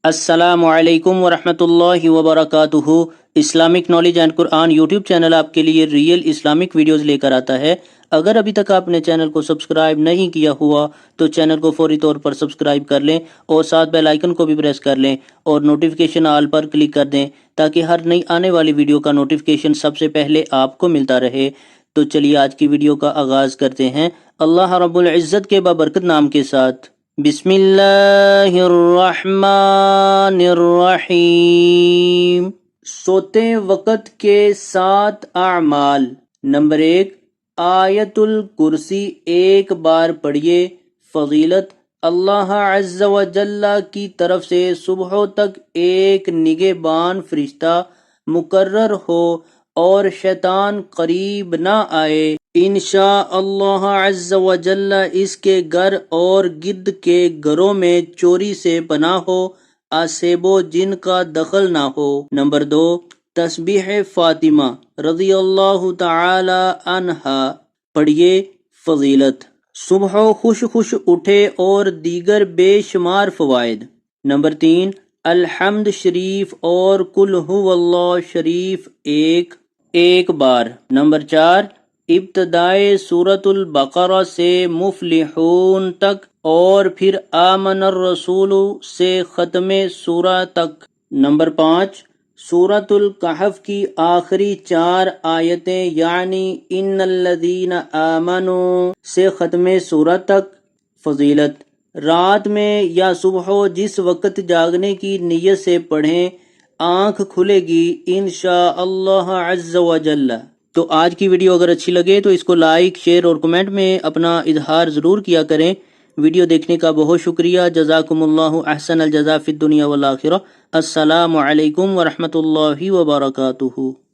السلام علیکم ورحمۃ اللہ وبرکاتہ۔ Islamic knowledge and Quran YouTube channel آپ کے لیے ریئل اسلامک ویڈیوز لے کر آتا ہے۔ اگر ابھی تک آپ نے چینل کو سبسکرائب نہیں کیا ہوا تو چینل کو فوری طور پر سبسکرائب کر لیں اور ساتھ بیل آئیکن کو بھی پریس کر لیں اور نوٹیفیکیشن آل پر کلک کر دیں تاکہ ہر نئی آنے والی ویڈیو کا نوٹیفیکیشن سب سے پہلے آپ کو ملتا رہے۔ تو چلیے آج کی ویڈیو کا آغاز کرتے ہیں اللہ رب العزت کے بابرکت نام کے ساتھ۔ بسم اللہ الرحمن الرحیم۔ سوتے وقت کے 7 اعمال۔ نمبر 1، آیت الکرسی 1 بار پڑھیے۔ فضیلت: اللہ عز و جل کی طرف سے صبح تک ایک نگہبان فرشتہ مقرر ہو اور شیطان قریب نہ آئے۔ انشاء اللہ عز و جل اس کے گھر اور گرد کے گھروں میں چوری سے پناہ ہو، آسیب و جن کا دخل نہ ہو۔ نمبر 2، تسبیح فاطمہ رضی اللہ تعالی عنہا پڑھیے۔ فضیلت: صبح خوش خوش اٹھے اور دیگر بے شمار فوائد۔ نمبر 3، الحمد شریف اور قل هو اللہ شریف ایک بار۔ نمبر 4، ابتدائے سورۃ البقرہ سے مفلحون تک اور پھر آمن الرسول سے ختم سورہ تک۔ نمبر 5، سورۃ الکہف کی آخری 4 آیتیں یعنی ان الذین آمنوا سے ختم سورہ تک۔ فضیلت: رات میں یا صبح جس وقت جاگنے کی نیت سے پڑھیں، آنکھ کھلے گی انشاء اللہ عز و جل۔ تو آج کی ویڈیو اگر اچھی لگے تو اس کو لائک، شیئر اور کمنٹ میں اپنا اظہار ضرور کیا کریں۔ ویڈیو دیکھنے کا بہت شکریہ۔ جزاکم اللہ احسن الجزاء فی الدنیا والآخرہ۔ السلام علیکم ورحمۃ اللہ وبرکاتہ۔